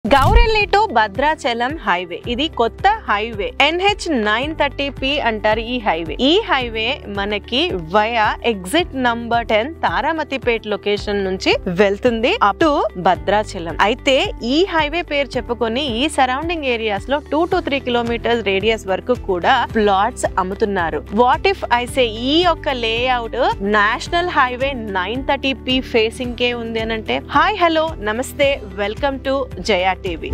Gowrelli to Bhadrachalam highway ఇది కొత్త highway NH 930P అంటారు ఈ హైవే మనకి via exit number 10 Taramatipet location నుంచి వెళ్తుంది అప్ టు భద్రాచలం. అయితే ఈ హైవే పేరు చెప్పుకొని ఈ సరౌండింగ్ ఏరియాస్ లో 2 to 3 కిలోమీటర్స్ రేడియస్ వరకు కూడా ప్లాట్స్ అమ్ముతున్నారు. వాట్ ఇఫ్ ఐ సే ఈ యొక్క layout national highway 930P facing కే ఉంది అని అంటే హాయ్ హలో నమస్తే వెల్కమ్ టు జయా TV.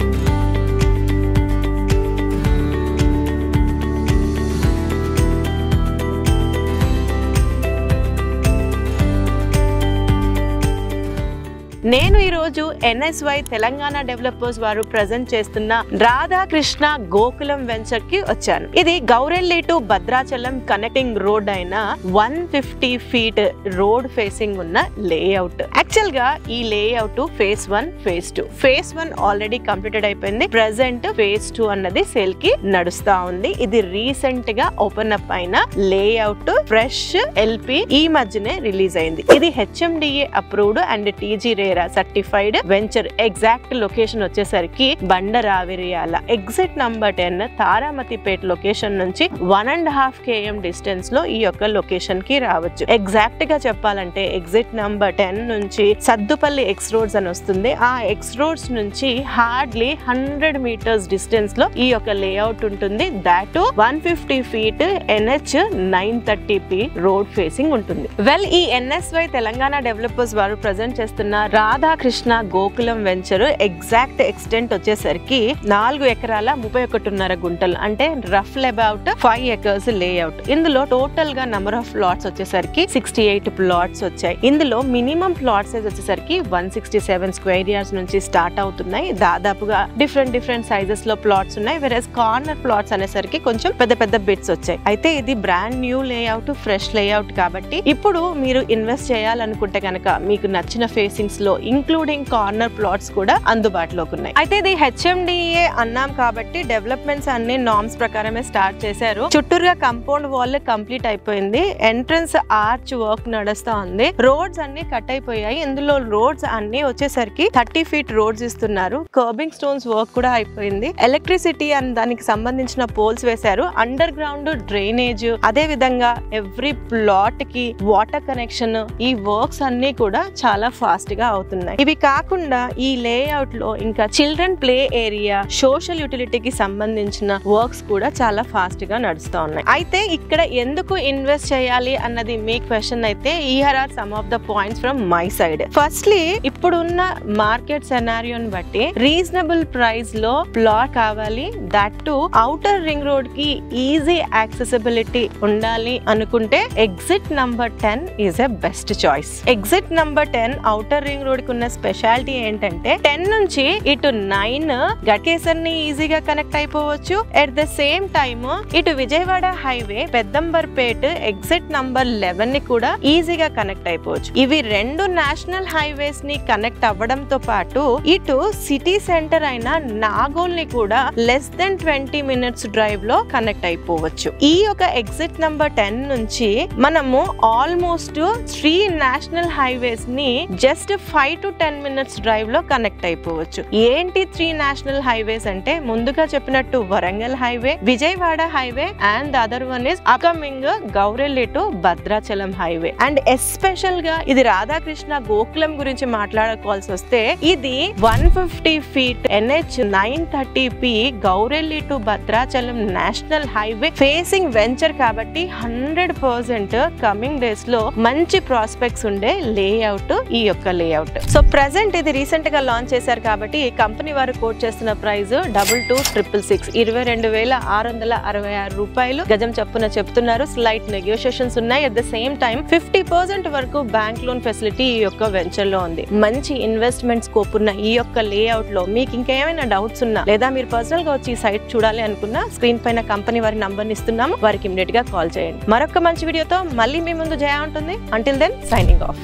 నేను ఈ రోజు NSY తెలంగాణ డెవలపర్స్ వారు ప్రెజెంట్ చేస్తున్న రాధాకృష్ణ గోకులం వెంచర్ కి వచ్చాను. ఇది Gowrelli to Bhadrachalam connecting road అయిన 150 feet రోడ్ ఫేసింగ్ ఉన్న లేఅవుట్. యాక్చువల్ గా ఈ layout phase 1 phase 2 phase 1 already completed అయిపోయింది. ప్రెసెంట్ ఫేజ్ 2 అన్నది సేల్ కి నడుస్తా ఉంది. ఇది రీసెంట్ గా ఓపెన్ అప్ అయిన లేఅవుట్ ఫ్రెష్ LP ఈ మధ్యనే రిలీజ్ అయింది. ఇది HMDA approved and TG RERA certified venture. Exact location వచ్చేసరికి బండరావిరియాల ఎగ్జిట్ నంబర్ 10 తారామతిపేట్ లొకేషన్ నుంచి 1.5 km డిస్టెన్స్ లో ఈ యొక్క లొకేషన్ కి రావచ్చు. ఎగ్జాక్ట్ గా చెప్పాలంటే ఎగ్జిట్ నంబర్ 10 నుంచి సద్దుపల్లి ఎక్స్ రోడ్స్ అని వస్తుంది. ఆ ఎక్స్ రోడ్స్ నుంచి హార్డ్లీ 100 meters డిస్టెన్స్ లో ఈ యొక్క లేఅవుట్ ఉంటుంది. That 150 feet NH 930P road facing ఉంటుంది. వెల్ ఈ NSY తెలంగాణ డెవలపర్స్ వారు ప్రెజెంట్ చేస్తున్న Radhakrishna Gokulam venture exact extent వచ్చేసరికి 4 ఎకరాల 31.5 గుంటలు అంటే రఫ్ అబౌట్ 5 acres లేఅవుట్. ఇందులో టోటల్ గా నంబర్ ఆఫ్ ప్లాట్స్ వచ్చేసరికి 68 ప్లాట్స్ వచ్చాయి. ఇందులో మినిమం ప్లాట్ సైజ్ వచ్చేసరికి 167 square yards నుంచి స్టార్ట్ అవుతున్నాయి. దాదాపుగా డిఫరెంట్ సైజెస్ లో ప్లాట్స్ ఉన్నాయి. వెరస్ కార్నర్ ప్లాట్స్ అనేసరికి కొంచెం పెద్ద బిట్స్ వచ్చాయి. అయితే ఇది brand new layout fresh layout కాబట్టి ఇప్పుడు మీరు ఇన్వెస్ట్ చేయాలనుకుంటే కనుక మీకు నచ్చిన ఫేసింగ్స్ లో ఇంక్లూడింగ్ కార్నర్ ప్లాట్స్ కూడా అందుబాటులోకి ఉన్నాయి. అయితే ఇది HMDA అన్నాం కాబట్టి డెవలప్మెంట్స్ అన్ని నార్మ్స్ ప్రకారమే స్టార్ట్ చేశారు. చుట్టూరుగా కంపౌండ్ వాల్ కంప్లీట్ అయిపోయింది. ఎంట్రన్స్ ఆర్చ్ వర్క్ నడుస్తా ఉంది. రోడ్స్ అన్ని కట్ అయిపోయాయి. ఇందులో రోడ్స్ అన్ని వచ్చేసరికి 30 feet రోడ్స్ ఇస్తున్నారు. కర్బింగ్ స్టోన్స్ వర్క్ కూడా అయిపోయింది. ఎలక్ట్రిసిటీ అని దానికి సంబంధించిన పోల్స్ వేశారు. అండర్ గ్రౌండ్ డ్రైనేజ్ అదే విధంగా ఎవ్రీ ప్లాట్ కి వాటర్ కనెక్షన్ ఈ వర్క్స్ అన్ని కూడా చాలా ఫాస్ట్ గా అవుతున్నాయి. ఇవి కాకుండా ఈ లేఅవుట్ లో ఇంకా చిల్డ్రన్ ప్లే ఏరియా సోషల్ యూటిలిటీకి సంబంధించిన వర్క్స్ కూడా చాలా ఫాస్ట్ గా నడుస్తూ ఉన్నాయి. అయితే ఇక్కడ ఎందుకు ఇన్వెస్ట్ చేయాలి అన్నది మీ క్వశ్చన్ అయితే here are some of the points from my side. Firstly ఇప్పుడున్న మార్కెట్ సెనారియోని బట్టి రీజనబుల్ ప్రైస్ లో ప్లాట్ కావాలి. That to outer ring road కి ఈజీ యాక్సెసిబిలిటీ ఉండాలి అనుకుంటే exit number 10 is a best choice. Exit number 10 outer ring road కి ఉన్న స్పెషాలిటీ ఏంటంటే 10 నుంచి ఇటు 9 గట్కేసర్ ని ఈజీగా కనెక్ట్ అయిపోవచ్చు. ఎట్ ద సేమ్ టైమ్ ఇటు Vijayawada highway Peddamberpet exit number 11 ని కూడా ఈజీగా కనెక్ట్ అయిపోవచ్చు. ఇవి రెండు నేషనల్ హైవేస్ ని కనెక్ట్ అవ్వడంతో పాటు ఇటు సిటీ సెంటర్ అయిన నాగోల్ ని కూడా లెస్ దెన్ 20 minutes డ్రైవ్ లో కనెక్ట్ అయిపోవచ్చు. ఈ యొక్క ఎగ్జిట్ నంబర్ 10 నుంచి మనము ఆల్మోస్ట్ 3 నేషనల్ హైవేస్ ని జస్ట్ 5 to 10 minutes డ్రైవ్ లో కనెక్ట్ అయిపోవచ్చు. ఏంటి 3 నేషనల్ హైవేస్ అంటే ముందుగా చెప్పినట్టు Warangal highway, Vijayawada highway and the other one is upcoming Gourelli to Bhadrachalam highway. And especial గా ఇది రాధాకృష్ణ గోకులం గురించి మాట్లాడుకోవాల్సి వస్తే ఇది 150 feet NH 930P Gowrelli to Bhadrachalam national highway facing venture కాబట్టి 100% కమింగ్ డేస్ లో మంచి ప్రాస్పెక్ట్స్ ఉండే లేఅవుట్ ఈ యొక్క లేఅవుట్. సో ప్రెసెంట్ ఇది రీసెంట్ గా లాంచ్ చేశారు కాబట్టి కంపెనీ వారు కోట్ చేస్తున్న ప్రైస్ 22,666 22,666 రూపాయలు గజం చప్పున చెప్తున్నారు. స్లైట్ నెగోషియేషన్స్ ఉన్నాయి. అట్ ద సేమ్ టైం 50% వరకు బ్యాంక్ లోన్ ఫెసిలిటీ ఈ యొక్క వెంచర్ లో ఉంది. మంచి ఇన్వెస్ట్మెంట్ స్కోప్ ఉన్న ఈ యొక్క లేఅవుట్ లో మీకు ఇంకేమైనా డౌట్స్ ఉన్నా లేదా మీరు పర్సనల్ గా వచ్చి ఈ సైట్ చూడాలి అనుకున్నా స్క్రీన్ పైన కంపెనీ వారి నంబర్ ఇస్తున్నాము. వారికి ఇమిడియట్ గా కాల్ చేయండి. మరొక మంచి వీడియోతో మళ్ళీ మీ ముందు జయ ఉంటుంది. Until then signing of.